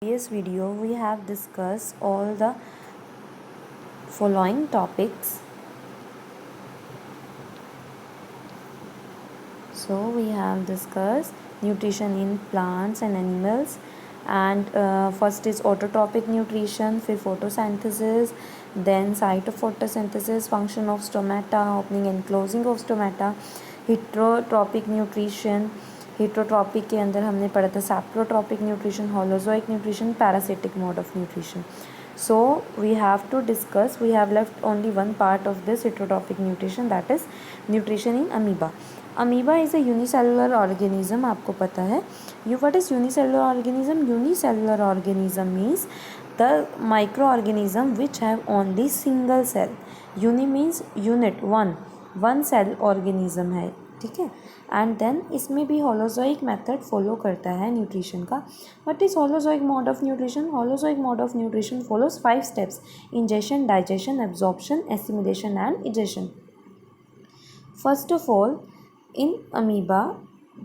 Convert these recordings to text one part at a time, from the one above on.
Previous video we have discussed all the following topics. So we have discussed nutrition in plants and animals, and first is autotrophic nutrition, फिर photosynthesis, then site of photosynthesis, function of stomata, opening and closing of stomata, heterotrophic nutrition. Heterotrophic के अंदर हमने पढ़ा था saprotrophic nutrition, holozoic nutrition, parasitic mode of nutrition. So we have to discuss, we have left only one part of this heterotrophic nutrition, that is nutrition in amoeba. Amoeba is a unicellular organism. आपको पता है what is unicellular organism? Unicellular organism means the microorganism which have only single cell. Uni means unit, one cell organism है, ठीक है. And then इसमें भी holozoic method follow करता है न्यूट्रिशन का. What is holozoic mode of nutrition? Holozoic mode of nutrition follows 5 steps: ingestion, digestion, absorption, assimilation and egestion. First of all, in amoeba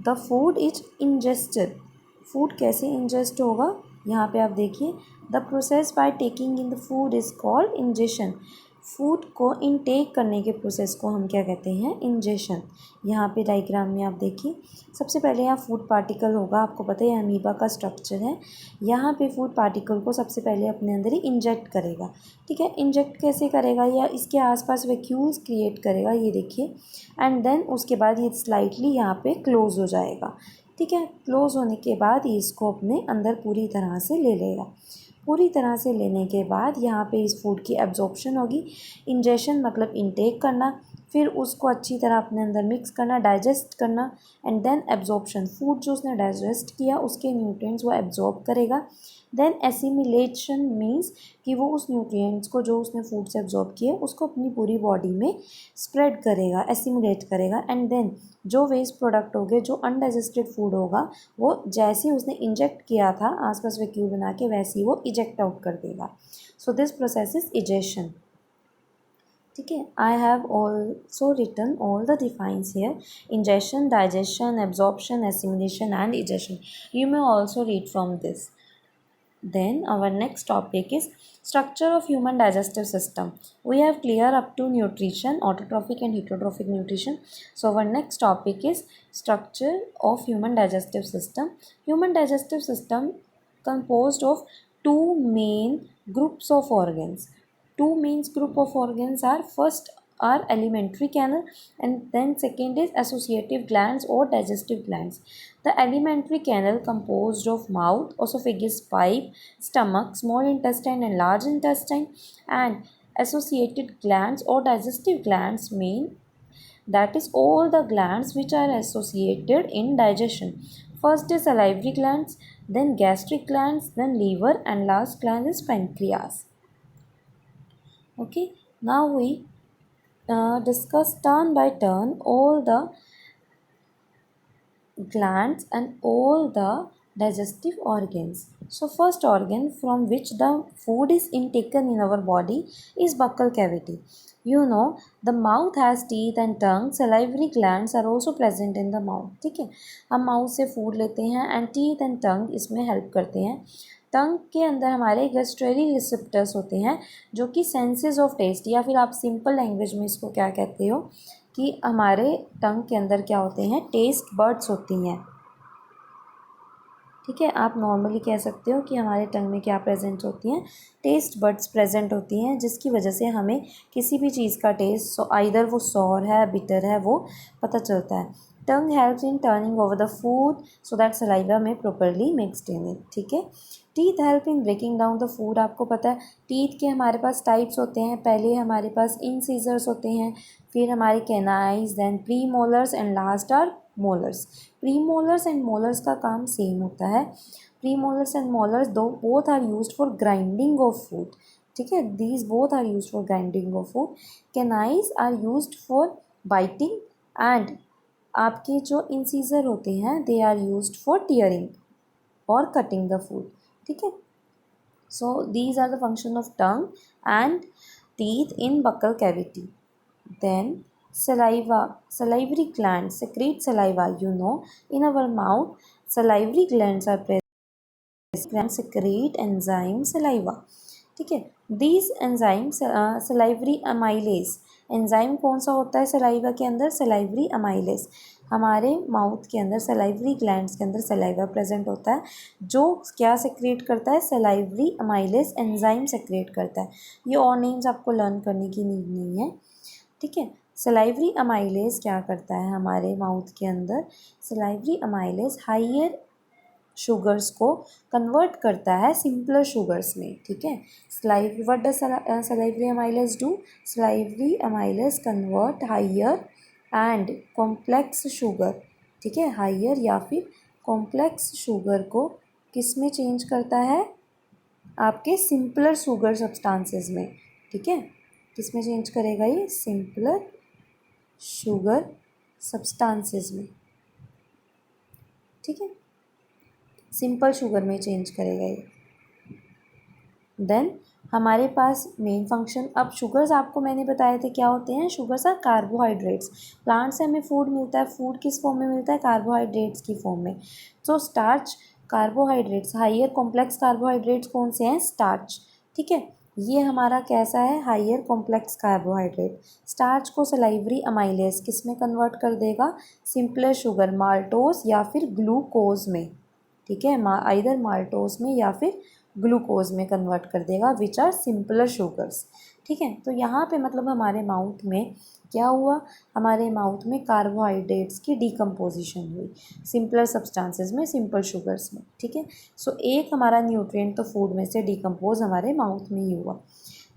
the food is ingested. Food कैसे ingest होगा? यहाँ पे आप देखिए, the process by taking in the food is called ingestion. Food को intake करने के process को हम क्या कहते हैं? इंजेशन. यहाँ पे डायग्राम में आप देखिए, सबसे पहले यहाँ फूड पार्टिकल होगा. आपको पता है अमीबा का स्ट्रक्चर है. यहाँ पे फूड पार्टिकल को सबसे पहले अपने अंदर ही इंजेक्ट करेगा, ठीक है. इंजेक्ट कैसे करेगा? या इसके आसपास वैक्यूल्स क्रिएट करेगा, ये देखिए. एंड देन उसके बाद ये स्लाइटली यहाँ पे क्लोज हो जाएगा, ठीक है. क्लोज होने के बाद इसको अपने अंदर पूरी तरह से ले लेगा. पूरी तरह से लेने के बाद यहाँ पे इस फूड की एब्जॉर्प्शन होगी. इंजेशन मतलब इनटेक करना, फिर उसको अच्छी तरह अपने अंदर मिक्स करना, डाइजेस्ट करना, एंड देन एब्जॉर्प्शन. फूड जो उसने डाइजेस्ट किया उसके न्यूट्रिएंट्स वो एब्जॉर्ब करेगा. देन एसिमिलेशन मीन्स कि वो उस न्यूट्रिएंट्स को जो उसने फूड से एब्जॉर्ब किए उसको अपनी पूरी बॉडी में स्प्रेड करेगा, एसिमिलेट करेगा. एंड देन जो वेस्ट प्रोडक्ट होंगे, जो अनडाइजेस्टेड फूड होगा, वो जैसे ही उसने इंजेक्ट किया था आसपास वैक्यूल बना के, वैसे ही वो इजेक्ट आउट कर देगा. So this process is egestion, ठीक है. I have also written all the defines here: ingestion, digestion, absorption, assimilation and egestion. You may also read from this. Then our next topic is structure of human digestive system. We have clear up to nutrition, autotrophic and heterotrophic nutrition. So our next topic is structure of human digestive system. Human digestive system composed of two main groups of organs. Two main group of organs are, first are alimentary canal, and then second is associative glands or digestive glands. The alimentary canal composed of mouth, esophagus, pipe, stomach, small intestine and large intestine, and associated glands or digestive glands mean that is all the glands which are associated in digestion. First is salivary glands, then gastric glands, then liver, and last gland is pancreas. Okay, now we discuss turn by turn all the glands and all the digestive organs. So first organ from which the food is intaken in our body is buccal cavity. You know, the mouth has teeth and tongue. Salivary glands are also present in the mouth, ठीक है. हम mouth से food लेते हैं and teeth and tongue इसमें help करते हैं. टंग के अंदर हमारे गस्ट्ररी रिसेप्टर्स होते हैं जो कि सेंसेस ऑफ टेस्ट, या फिर आप सिंपल लैंग्वेज में इसको क्या कहते हो कि हमारे टंग के अंदर क्या होते हैं? टेस्ट बर्ड्स होती हैं, ठीक है. आप नॉर्मली कह सकते हो कि हमारे टंग में क्या प्रेजेंट होती हैं? टेस्ट बर्ड्स प्रेजेंट होती हैं, जिसकी वजह से हमें किसी भी चीज़ का टेस्ट आइदर वो सॉर है, बिटर है, वो पता चलता है. Tongue helps in turning over the food so that saliva में प्रॉपरली मिक्सड इन इट, ठीक है. Teeth help in breaking down the food. आपको पता है टीथ के हमारे पास टाइप्स होते हैं. पहले हमारे पास इंसीजर्स होते हैं, फिर हमारे canines, then premolars and last are molars. Premolars and molars का काम सेम होता है. प्री मोलर्स एंड मोलर्स दो both are used for grinding of food, ठीक है. These both are used for grinding of food. Canines are used for biting and आपके जो incisor होते हैं they are used for tearing और cutting the food, ठीक है. So these are the function of tongue and teeth in buccal cavity. Then saliva, salivary glands secrete saliva. You know, in our mouth salivary glands are present. glands secrete enzyme saliva. ठीक है, these enzymes salivary amylase, enzyme कौन सा होता है saliva के अंदर? Salivary amylase. हमारे mouth के अंदर सलाइवरी ग्लैंड्स के अंदर सलाइवा प्रेजेंट होता है जो क्या सेक्रेट करता है? सलाइवरी अमाइलेज एंजाइम सेक्रेट करता है। ये और नेम्स आपको लर्न करने की नीड नहीं है, ठीक है। सलाइवरी अमाइलेज क्या करता है हमारे माउथ के अंदर? सलाइवरी अमाइलेज हाइयर शुगर्स को कन्वर्ट करता है सिंपलर शुगर्स में, ठीक है। What does salivary amylase do? Salivary amylase convert higher and complex sugar, ठीक है, हाइयर या फिर कॉम्प्लेक्स शुगर को किस में चेंज करता है? आपके सिंपलर शुगर सब्सटेंसेस में, ठीक है। किस में चेंज करेगा ये? सिंपलर शुगर सब्सटेंसेस में, ठीक है, सिंपल शुगर में चेंज करेगा ये। देन हमारे पास मेन फंक्शन, अब शुगर्स आपको मैंने बताए थे क्या होते हैं? Sugars are carbohydrates. प्लांट से हमें फूड मिलता है, फूड किस फॉर्म में मिलता है? कार्बोहाइड्रेट्स की फॉर्म में। तो starch carbohydrates, higher complex carbohydrates कौन से हैं? स्टार्च, ठीक है। ये हमारा कैसा है? Higher complex carbohydrate. स्टार्च को सलाइवरी अमाइलेज किस में कन्वर्ट कर देगा? सिंपलर शुगर, माल्टोज या फिर ग्लूकोज में, ठीक है, आइदर माल्टोज में या फिर ग्लूकोज में कन्वर्ट कर देगा, विच आर सिंपलर शुगर्स, ठीक है। तो यहाँ पे मतलब हमारे माउथ में क्या हुआ? हमारे माउथ में कार्बोहाइड्रेट्स की डिकम्पोजिशन हुई सिंपलर सब्सटेंसेस में, सिंपल शुगर्स में, ठीक है। सो एक हमारा न्यूट्रिएंट तो फूड में से डिकम्पोज हमारे माउथ में ही हुआ।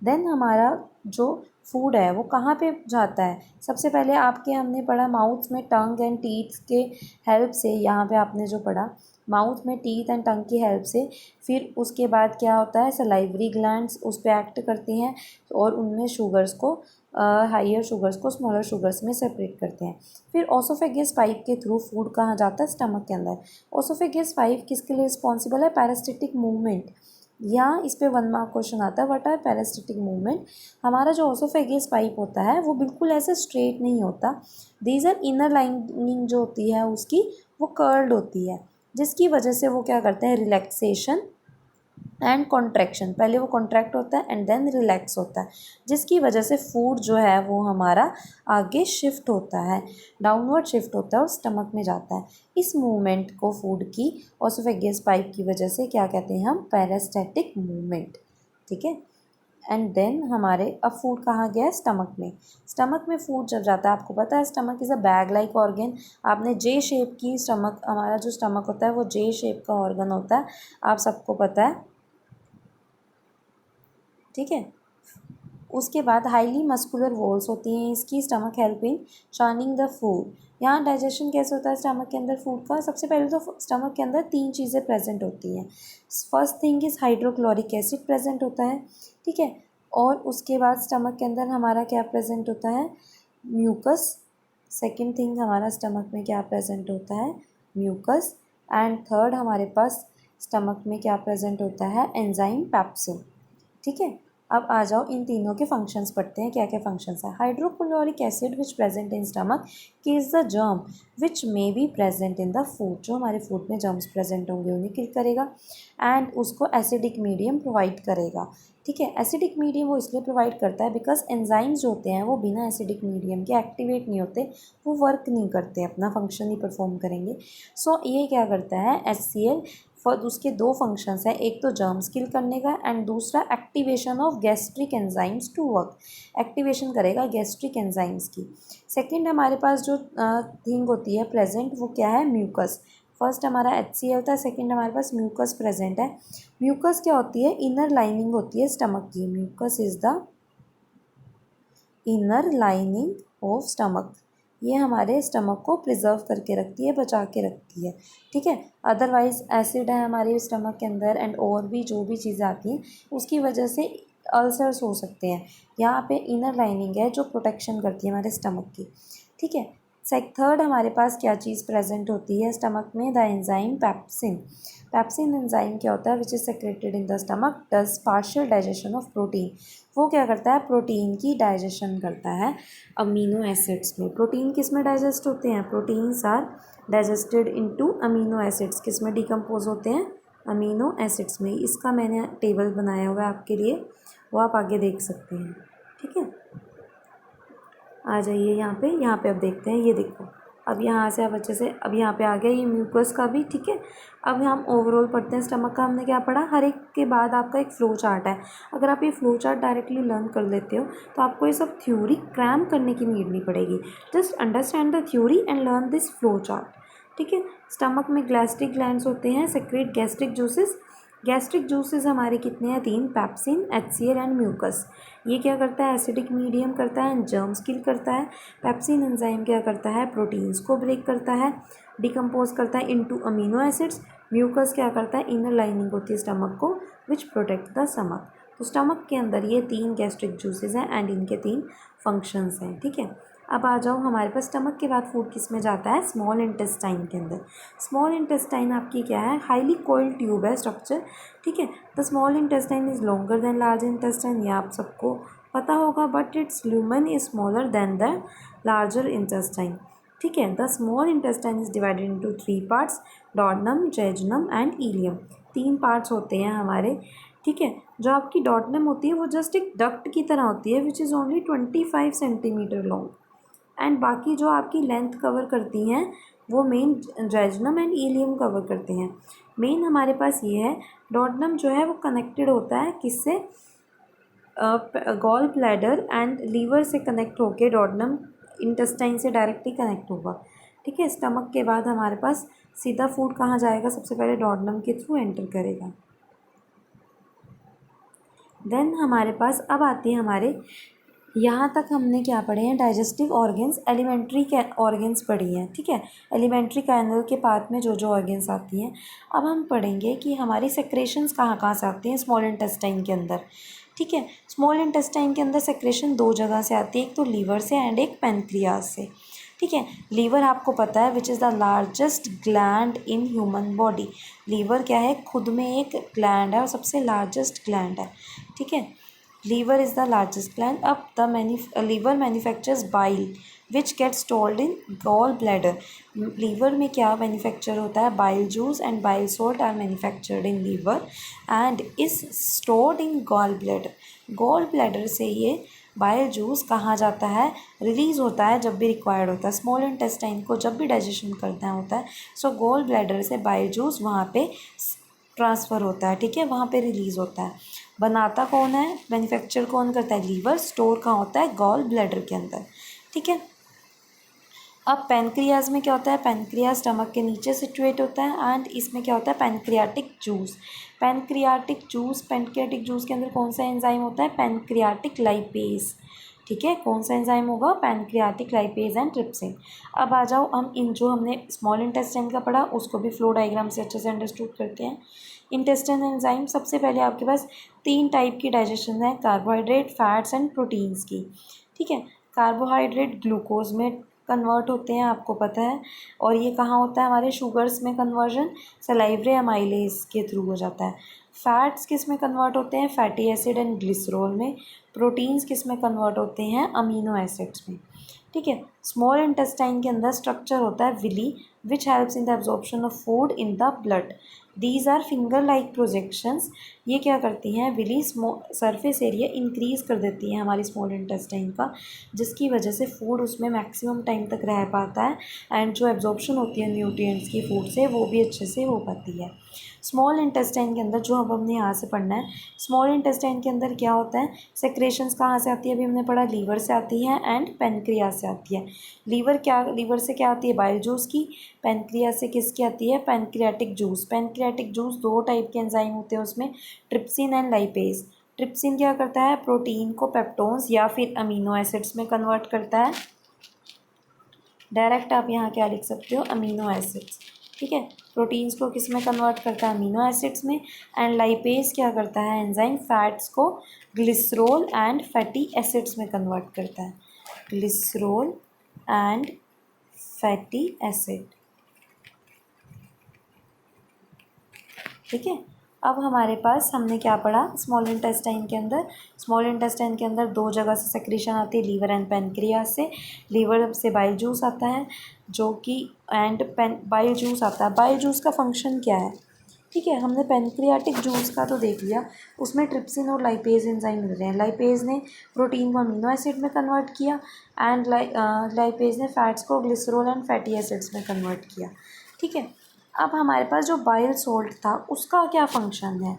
देन हमारा जो फूड है वो कहाँ पे जाता है? सबसे पहले आपके हमने पढ़ा माउथ में टंग एंड टीथ के हेल्प से, यहाँ पे आपने जो पढ़ा माउथ में टीथ एंड टंग की हेल्प से, फिर उसके बाद क्या होता है? सलाइवरी ग्लैंड्स उस पर एक्ट करती हैं और उनमें शुगर्स को हाइयर शुगर्स को स्मॉलर शुगर्स में सेपरेट करते हैं। फिर ओसोफेगस पाइप के थ्रू फूड कहाँ जाता है? स्टमक के अंदर। ओसोफेगस पाइप किसके लिए रिस्पॉन्सिबल है? Parasitic movement. यहाँ इस पे 1 मार्क क्वेश्चन आता है, व्हाट आर पैरासिटिक मूवमेंट। हमारा जो ओसोफेगस पाइप होता है वो बिल्कुल ऐसे स्ट्रेट नहीं होता, दीज आर इनर लाइनिंग जो होती है उसकी वो कर्ल्ड होती है, जिसकी वजह से वो क्या करते हैं? रिलैक्सेशन एंड कॉन्ट्रैक्शन, पहले वो कॉन्ट्रैक्ट होता है एंड देन रिलैक्स होता है, जिसकी वजह से फूड जो है वो हमारा आगे शिफ्ट होता है, डाउनवर्ड शिफ्ट होता है और स्टमक में जाता है। इस मूवमेंट को फूड की ओसोफेगस पाइप की वजह से क्या कहते हैं हम? पैरास्टैटिक मूवमेंट, ठीक है। एंड देन हमारे अब फूड कहाँ गया? स्टमक में। स्टमक में फूड जब जाता है, आपको पता है stomach is a bag like organ. आपने जे शेप की स्टमक, हमारा जो स्टमक होता है वो जे शेप का ऑर्गन होता है, आप सबको पता है, ठीक है। उसके बाद हाईली मस्कुलर वॉल्स होती हैं इसकी, stomach help in churning the food. यहाँ डाइजेशन कैसे होता है स्टमक के अंदर फूड का? सबसे पहले तो स्टमक के अंदर 3 चीज़ें प्रेजेंट होती हैं। First thing is hydrochloric acid present होता है, ठीक है। और उसके बाद स्टमक के अंदर हमारा क्या प्रेजेंट होता है? म्यूकस। सेकेंड थिंग हमारा स्टमक में क्या प्रेजेंट होता है? म्यूकस। एंड थर्ड हमारे पास स्टमक में क्या प्रेजेंट होता है? एंजाइम पैप्सिन, ठीक है। अब आ जाओ इन तीनों के फंक्शंस पढ़ते हैं, क्या क्या फंक्शंस है। Hydrochloric acid which present in stomach kills the germ which may be present in the food, जो हमारे फूड में जर्म्स प्रेजेंट होंगे उन्हें किल करेगा एंड उसको एसिडिक मीडियम प्रोवाइड करेगा, ठीक है। एसिडिक मीडियम वो इसलिए प्रोवाइड करता है बिकॉज एंजाइम्स जो होते हैं वो बिना एसिडिक मीडियम के एक्टिवेट नहीं होते, वो वर्क नहीं करते, अपना फंक्शन नहीं परफॉर्म करेंगे। सो ये क्या करता है? HCl फॉर उसके 2 फंक्शंस हैं, एक तो जर्म्स किल करने का एंड दूसरा activation of gastric enzymes to work, activation करेगा गैस्ट्रिक एंजाइम्स की। सेकंड हमारे पास जो थिंग होती है प्रेजेंट वो क्या है? म्यूकस। फर्स्ट हमारा HCl था, सेकंड हमारे पास म्यूकस प्रेजेंट है। म्यूकस क्या होती है? इनर लाइनिंग होती है स्टमक की। Mucus is the inner lining of stomach, ये हमारे स्टमक को प्रिजर्व करके रखती है, बचा के रखती है, ठीक है। अदरवाइज एसिड है हमारे स्टमक के अंदर एंड और भी जो भी चीज़ें आती हैं उसकी वजह से अल्सर्स हो सकते हैं। यहाँ पे इनर लाइनिंग है जो प्रोटेक्शन करती है हमारे स्टमक की, ठीक है। थर्ड हमारे पास क्या चीज़ प्रेजेंट होती है स्टमक में? The enzyme pepsin. Pepsin enzyme क्या होता है? Which is secreted in the stomach, does partial digestion of protein. वो क्या करता है? प्रोटीन की डाइजेशन करता है अमीनो एसिड्स में। प्रोटीन किस में डाइजेस्ट होते हैं? Proteins are digested into amino acids, किस में डिकम्पोज होते हैं? अमीनो एसिड्स में। इसका मैंने टेबल बनाया हुआ है आपके लिए, वो आप आगे देख सकते हैं। ठीक है, आ जाइए यहाँ पे अब देखते हैं। ये देखो, अब यहाँ से आप अच्छे से, अब यहाँ पे आ गया ये म्यूकस का भी। ठीक है, अब हम ओवरऑल पढ़ते हैं। स्टमक का हमने क्या पढ़ा, हर एक के बाद आपका एक फ्लो चार्ट है। अगर आप ये फ्लो चार्ट डायरेक्टली लर्न कर लेते हो तो आपको ये सब थ्योरी क्रैम करने की नीड नहीं पड़ेगी। Just understand the theory and learn this flow chart. ठीक है, स्टमक में गैस्ट्रिक ग्लैंड्स होते हैं, secrete gastric juices. Gastric juices हमारे कितने हैं, 3, पेप्सिन, HCl एंड म्यूकस। ये क्या करता है, एसिडिक मीडियम करता है, जर्म्स किल करता है। पेप्सिन एंजाइम क्या करता है, प्रोटीन्स को ब्रेक करता है, डिकम्पोज करता है इनटू अमीनो एसिड्स। म्यूकस क्या करता है, इनर लाइनिंग होती है स्टमक को, विच प्रोटेक्ट द स्टमक। तो स्टमक के अंदर ये 3 गैस्ट्रिक जूसेस हैं एंड इनके 3 फंक्शंस हैं। ठीक है, अब आ जाओ हमारे पास स्टमक के बाद फूड किस में जाता है, स्मॉल इंटेस्टाइन के अंदर। स्मॉल इंटेस्टाइन आपकी क्या है, हाईली कोइल्ड ट्यूब है स्ट्रक्चर। ठीक है, the small intestine is longer than large intestine, ये आप सबको पता होगा, but its lumen is smaller than the larger intestine. ठीक है, the small intestine is divided into 3 parts, duodenum, jejunum and ileum. 3 parts होते हैं हमारे। ठीक है, जो आपकी डॉर्नम होती है वो जस्ट एक डक्ट की तरह होती है, which is only 25 centimetre long, and बाकी जो आपकी लेंथ कवर करती हैं वो main jejunum and ilium cover करते हैं। मेन हमारे पास ये है, डॉर्नम जो है वो कनेक्टेड होता है किससे, गॉल ब्लैडर एंड लीवर से कनेक्ट होके डॉर्नम इंटेस्टाइन से डायरेक्टली कनेक्ट होगा। ठीक है, स्टमक के बाद हमारे पास सीधा फूड कहाँ जाएगा, सबसे पहले डॉर्नम के थ्रू एंटर करेगा। देन हमारे पास अब आती है हमारे, यहाँ तक हमने क्या पढ़े हैं, डाइजेस्टिव ऑर्गन्स, एलिमेंट्री के ऑर्गन्स पढ़ी हैं। ठीक है, एलिमेंट्री कैनल के पार्ट में जो जो ऑर्गन्स आती हैं। अब हम पढ़ेंगे कि हमारी सेक्रेशंस कहाँ कहाँ से आती हैं स्मॉल इंटेस्टाइन के अंदर। ठीक है, स्मॉल इंटेस्टाइन के अंदर सेक्रेशन 2 जगह से आती है, एक तो लीवर से एंड एक पैनक्रियाज से। ठीक है, लीवर आपको पता है which is the largest gland in human body. Liver क्या है, खुद में एक ग्लैंड है और सबसे लार्जेस्ट ग्लैंड है। ठीक है, liver is the largest gland. अब the liver manufactures bile which get stored in gall bladder. Liver में क्या मैन्युफैक्चर होता है, bile juice and bile salt are manufactured in liver and is stored in gall bladder. Gall bladder से ये bile juice कहाँ जाता है, release होता है जब भी रिक्वायर्ड होता है। स्मॉल इंटेस्टाइन को जब भी डाइजेशन करना होता है, सो गॉल ब्लैडर से बाइल जूस वहाँ पे ट्रांसफ़र होता है। ठीक है, वहाँ पे रिलीज़ होता है। बनाता कौन है, मैन्युफैक्चर कौन करता है, लीवर। स्टोर कहाँ होता है, गॉल ब्लैडर के अंदर। ठीक है, अब पैनक्रियाज में क्या होता है, पैनक्रियाज स्टमक के नीचे सिचुएट होता है एंड इसमें क्या होता है, पैनक्रियाटिक जूस। पैनक्रियाटिक जूस के अंदर कौन सा एंजाइम होता है, पैनक्रियाटिक लाइपेज। ठीक है, कौन सा एंजाइम होगा, पैनक्रियाटिक लाइपेज एंड ट्रिप्सिन। अब आ जाओ हम इन जो हमने स्मॉल इंटेस्टाइन का पढ़ा उसको भी फ्लो डायग्राम से अच्छे से अंडरस्टूड करते हैं। इंटेस्टाइन एंजाइम, सबसे पहले आपके पास 3 टाइप की डाइजेशन है, कार्बोहाइड्रेट, फैट्स एंड प्रोटीन्स की। ठीक है, कार्बोहाइड्रेट ग्लूकोज में कन्वर्ट होते हैं, आपको पता है, और ये कहाँ होता है, हमारे शुगर्स में कन्वर्जन सलाइवरी अमाइलेज के थ्रू हो जाता है। फैट्स किस में कन्वर्ट होते हैं, फैटी एसिड एंड ग्लिसरॉल में। प्रोटीन्स किस में कन्वर्ट होते हैं, अमीनो एसिड्स में। ठीक है, स्मॉल इंटेस्टाइन के अंदर स्ट्रक्चर होता है villi which helps in the absorption of food in the blood. These are finger like projections. ये क्या करती हैं, विली सरफेस एरिया इंक्रीज़ कर देती है हमारी स्मॉल इंटेस्टाइन का, जिसकी वजह से फूड उसमें मैक्सिमम टाइम तक रह पाता है एंड जो एब्जॉर्प्शन होती है न्यूट्रिएंट्स की फूड से वो भी अच्छे से हो पाती है। स्मॉल इंटेस्टाइन के अंदर जो अब हमने यहाँ से पढ़ना है, स्मॉल इंटेस्टाइन के अंदर क्या होता है, सेक्रेशंस कहाँ से आती है, अभी हमने पढ़ा लीवर से आती है एंड पैनक्रियाज से आती है। लीवर से क्या आती है, बाइल जूस की। पैनक्रियाज से किसकी आती है, pancreatic juice. Pancreatic juice 2 type के एंजाइम होते हैं उसमें, ट्रिप्सिन एंड लाइपेज। ट्रिप्सिन क्या करता है, प्रोटीन को पेप्टोन्स या फिर अमीनो एसिड्स में कन्वर्ट करता है। डायरेक्ट आप यहाँ क्या लिख सकते हो, अमीनो एसिड्स। ठीक है, प्रोटीन्स को किस में कन्वर्ट करता है, अमीनो एसिड्स में। एंड लाइपेज क्या करता है एंजाइम, फैट्स को ग्लिसरॉल एंड फैटी एसिड्स में कन्वर्ट करता है। Glycerol and fatty acid. ठीक है, अब हमारे पास हमने क्या पढ़ा, स्मॉल इंटेस्टाइन के अंदर, स्मॉल इंटेस्टाइन के अंदर 2 जगह से सेक्रेशन आती है, लीवर एंड पैनक्रियाज से। लीवर से बाइल जूस आता है जो कि बाइल जूस आता है। बाइल जूस का फंक्शन क्या है, ठीक है, हमने पेनक्रियाटिक जूस का तो देख लिया, उसमें ट्रिप्सिन और लाइपेज एंजाइम मिल रहे हैं। लाइपेज ने प्रोटीन को अमीनो एसिड में कन्वर्ट किया एंड लाइपेज ने फैट्स को ग्लिसरॉल एंड फैटी एसिड्स में कन्वर्ट किया। ठीक है, अब हमारे पास जो बाइल सॉल्ट था उसका क्या फंक्शन है,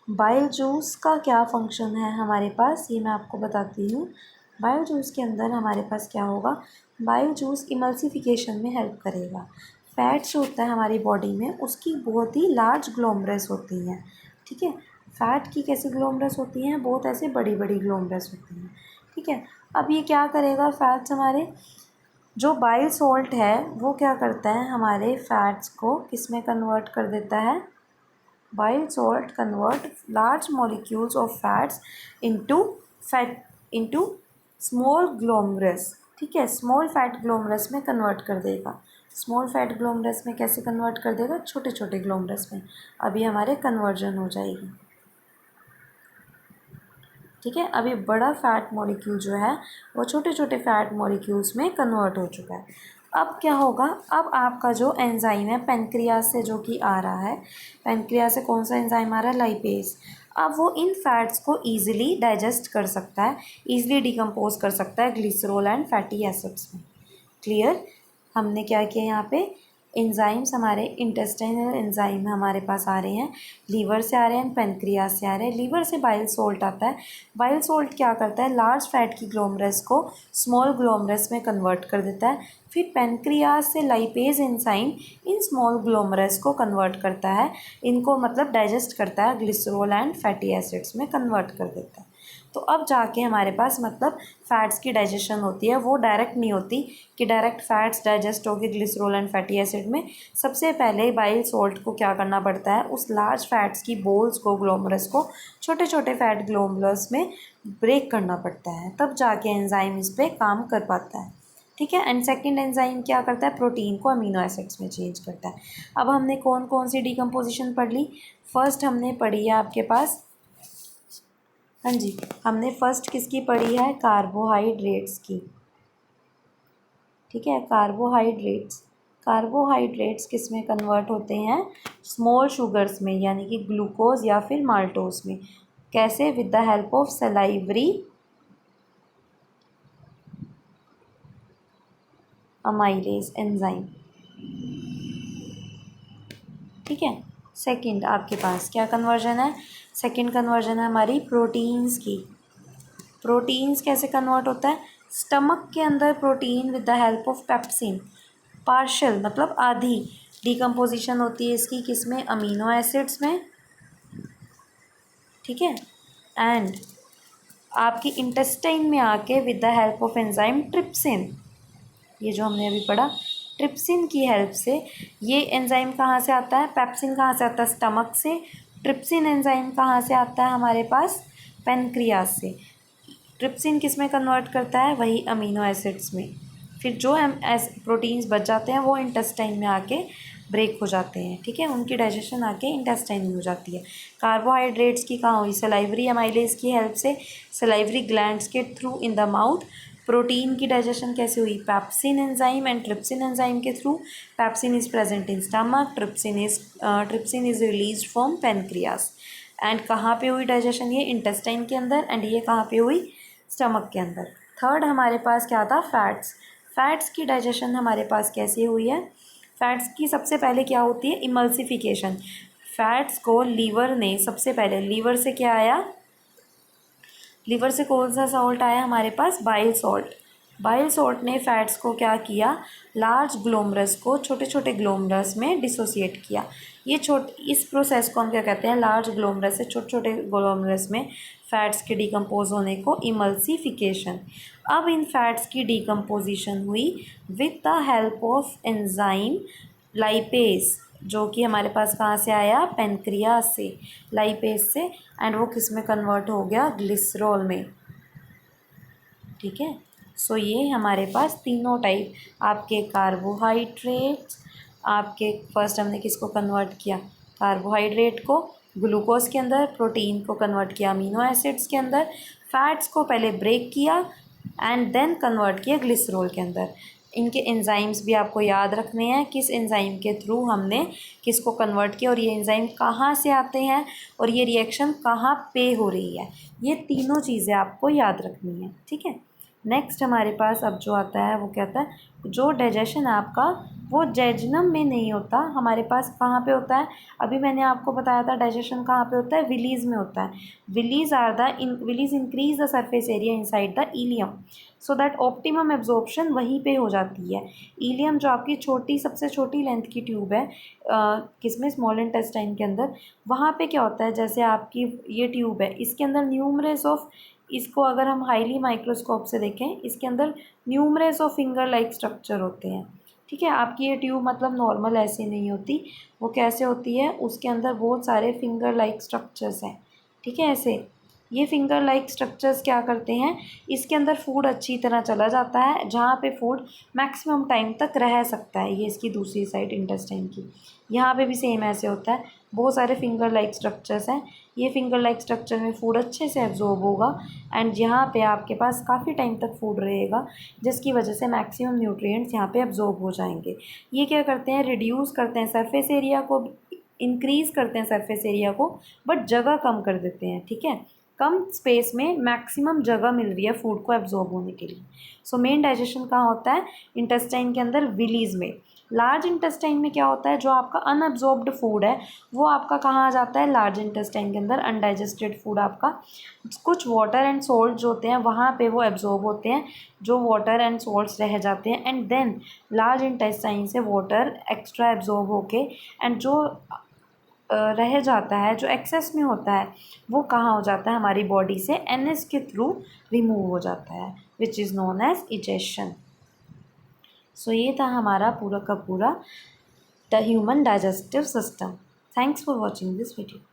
बाइल जूस का क्या फंक्शन है हमारे पास, ये मैं आपको बताती हूँ। बाइल जूस के अंदर हमारे पास क्या होगा, बाइल जूस इमल्सिफिकेशन में हेल्प करेगा। फैट्स होता है हमारी बॉडी में, उसकी बहुत ही लार्ज ग्लोमरस होती हैं। ठीक है, फैट की कैसी ग्लोमरस होती हैं, बहुत ऐसे बड़ी बड़ी ग्लोमरस होती हैं। ठीक है, अब ये क्या करेगा, फैट्स हमारे जो बाइल सॉल्ट है वो क्या करता है, हमारे फैट्स को किस में कन्वर्ट कर देता है, bile salt convert large molecules of fats into small glomerulus। ठीक है, स्मॉल फैट ग्लोमरस में कन्वर्ट कर देगा। स्मॉल फैट ग्लोमरस में कैसे कन्वर्ट कर देगा, छोटे छोटे ग्लोमरस में। अभी हमारे कन्वर्जन हो जाएगी। ठीक है, अभी बड़ा फैट मॉलिक्यूल जो है वो छोटे छोटे फैट मॉलिक्यूल्स में कन्वर्ट हो चुका है। अब क्या होगा, अब आपका जो एंजाइम है पेनक्रियास से जो कि आ रहा है, पेनक्रियास से कौन सा एंजाइम आ रहा है, लाइपेज। अब वो इन फैट्स को ईजिली डाइजेस्ट कर सकता है, ईजिली डिकम्पोज कर सकता है ग्लिसरॉल एंड फैटी एसिड्स में। क्लियर, हमने क्या किया यहाँ पे, एंजाइम्स हमारे इंटेस्टाइनल एंजाइम हमारे पास आ रहे हैं, लीवर से आ रहे हैं, पेनक्रियास से आ रहे हैं। लीवर से बाइल सोल्ट आता है, बाइल सोल्ट क्या करता है, लार्ज फैट की ग्लोमरस को स्मॉल ग्लोमरस में कन्वर्ट कर देता है। फिर पेनक्रियास से लाइपेज एंजाइम इन स्मॉल ग्लोमरस को कन्वर्ट करता है, इनको मतलब डाइजेस्ट करता है, ग्लिसरॉल एंड फैटी एसिड्स में कन्वर्ट कर देता है। तो अब जाके हमारे पास मतलब फ़ैट्स की डाइजेशन होती है, वो डायरेक्ट नहीं होती कि डायरेक्ट फ़ैट्स डाइजेस्ट होगी ग्लिसरॉल एंड फैटी एसिड में। सबसे पहले बाइल सॉल्ट को क्या करना पड़ता है, उस लार्ज फैट्स की बोल्स को, ग्लोमरस को छोटे छोटे फैट ग्लोमरस में ब्रेक करना पड़ता है, तब जाके एंजाइम इस पर काम कर पाता है। ठीक है, एंड सेकंड एंजाइम क्या करता है, प्रोटीन को अमीनो एसिड्स में चेंज करता है। अब हमने कौन कौन सी डिकम्पोजिशन पढ़ ली, फर्स्ट हमने पढ़ी है आपके पास, हाँ जी, हमने फर्स्ट किसकी पढ़ी है, कार्बोहाइड्रेट्स की। ठीक है, कार्बोहाइड्रेट्स, कार्बोहाइड्रेट्स किस में कन्वर्ट होते हैं, स्मॉल शुगर्स में, यानी कि ग्लूकोज या फिर माल्टोज में। कैसे, with the help of salivary amylase enzyme. ठीक है, सेकंड आपके पास क्या कन्वर्जन है, सेकंड कन्वर्जन है हमारी प्रोटीन्स की। प्रोटीन्स कैसे कन्वर्ट होता है, स्टमक के अंदर protein with the help of pepsin, partial मतलब आधी डिकम्पोजिशन होती है इसकी, किस में, अमीनो एसिड्स में। ठीक है, एंड आपकी इंटेस्टाइन में आके with the help of enzyme trypsin, ये जो हमने अभी पढ़ा, ट्रिप्सिन की हेल्प से। ये एंजाइम कहाँ से आता है, पेप्सिन कहाँ से आता है, स्टमक से। ट्रिप्सिन एंजाइम कहाँ से आता है हमारे पास, पेनक्रियास से। ट्रिप्सिन किस में कन्वर्ट करता है, वही अमीनो एसिड्स में। फिर जो हम प्रोटीन्स बच जाते हैं वो इंटेस्टाइन में आके ब्रेक हो जाते हैं। ठीक है, उनकी डाइजेशन आके इंटेस्टाइन में हो जाती है। कार्बोहाइड्रेट्स की कहाँ हुई, सलाइवरी अमाइलेज की हेल्प से, सलाइवरी ग्लैंड्स के through in the mouth. Protein की डाइजेशन कैसे हुई, pepsin enzyme and trypsin enzyme के through. Pepsin is present in stomach, trypsin is release from pancreas. And कहाँ पे हुई डाइजेशन, ये इंटेस्टाइन के अंदर, एंड ये कहाँ पे हुई, स्टमक के अंदर। थर्ड हमारे पास क्या था, फैट्स। फैट्स की डाइजेशन हमारे पास कैसे हुई है, फैट्स की सबसे पहले क्या होती है, इमल्सिफिकेशन। फैट्स को लीवर ने सबसे पहले, लीवर से क्या आया, लीवर से कौन सा सॉल्ट आया हमारे पास, बाइल सॉल्ट। बाइल सॉल्ट ने फैट्स को क्या किया, लार्ज ग्लोमरस को छोटे छोटे ग्लोमरस में डिसोसिएट किया। ये इस प्रोसेस को हम क्या कहते हैं, लार्ज ग्लोमरस से छोटे छोटे ग्लोमरस में फैट्स के डिकम्पोज होने को इमल्सिफिकेशन। अब इन फैट्स की डिकम्पोजिशन हुई with the help of enzyme lipase, जो कि हमारे पास कहाँ से आया, पेनक्रियास से, लाइपेज से। एंड वो किस में कन्वर्ट हो गया, ग्लिसरॉल में। ठीक है, सो ये हमारे पास तीनों टाइप आपके कार्बोहाइड्रेट्स, आपके फर्स्ट हमने किसको कन्वर्ट किया, कार्बोहाइड्रेट को ग्लूकोज के अंदर, प्रोटीन को कन्वर्ट किया अमीनो एसिड्स के अंदर, फैट्स को पहले ब्रेक किया एंड देन कन्वर्ट किया ग्लिसरॉल के अंदर। इनके एंजाइम्स भी आपको याद रखने हैं, किस एंजाइम के थ्रू हमने किसको कन्वर्ट किया और ये एंजाइम कहाँ से आते हैं और ये रिएक्शन कहाँ पे हो रही है, ये तीनों चीज़ें आपको याद रखनी है। ठीक है। नेक्स्ट हमारे पास अब जो आता है वो क्या आता है, जो डाइजेशन है आपका वो जेजनम में नहीं होता, हमारे पास कहाँ पे होता है, अभी मैंने आपको बताया था डाइजेशन कहाँ पे होता है, विलीज में होता है। Villis increase the surface area inside the ileum so that optimum absorption वहीं पे हो जाती है। इलियम जो आपकी छोटी सबसे छोटी लेंथ की ट्यूब है किसमें, स्मॉल इंटेस्टाइन के अंदर, वहाँ पे क्या होता है, जैसे आपकी ये ट्यूब है इसके अंदर न्यूमरस ऑफ, इसको अगर हम हाईली माइक्रोस्कोप से देखें इसके अंदर numerous of finger like structure होते हैं। ठीक है। आपकी ये ट्यूब मतलब नॉर्मल ऐसे नहीं होती, वो कैसे होती है, उसके अंदर बहुत सारे फिंगर लाइक स्ट्रक्चर्स हैं। ठीक है। ऐसे ये फिंगर लाइक स्ट्रक्चर्स क्या करते हैं, इसके अंदर फूड अच्छी तरह चला जाता है, जहाँ पे फूड मैक्सिमम टाइम तक रह सकता है। ये इसकी दूसरी साइड इंटेस्टाइन की, यहाँ पे भी सेम ऐसे होता है, बहुत सारे फिंगर लाइक स्ट्रक्चर्स हैं। ये फिंगर लाइक स्ट्रक्चर में फूड अच्छे से एब्जॉर्ब होगा एंड यहाँ पे आपके पास काफ़ी टाइम तक फूड रहेगा, जिसकी वजह से मैक्सिमम न्यूट्रिएंट्स यहाँ पे एब्जॉर्ब हो जाएंगे। ये क्या करते हैं, रिड्यूस करते हैं सरफेस एरिया को, इंक्रीज़ करते हैं सरफेस एरिया को, बट जगह कम कर देते हैं। ठीक है। कम स्पेस में मैक्सिमम जगह मिल रही है फूड को एब्जॉर्ब होने के लिए। सो मेन डाइजेशन कहाँ होता है, इंटेस्टाइन के अंदर, विलीज में। लार्ज इंटेस्टाइन में क्या होता है, जो आपका अनअब्जॉर्ब्ड फूड है वो आपका कहाँ आ जाता है, लार्ज इंटेस्टाइन के अंदर। अनडाइजेस्टेड फूड आपका कुछ वाटर एंड सॉल्ट जो होते हैं वहाँ पे वो एब्जॉर्ब होते हैं, जो वाटर एंड सॉल्ट्स रह जाते हैं एंड देन लार्ज इंटेस्टाइन से वाटर एक्स्ट्रा एब्जॉर्ब होके एंड जो रह जाता है, जो एक्सेस में होता है, वो कहाँ हो जाता है, हमारी बॉडी से एनएस के थ्रू रिमूव हो जाता है, which is known as egestion. So ये था हमारा पूरा का पूरा the human digestive system. Thanks for watching this video.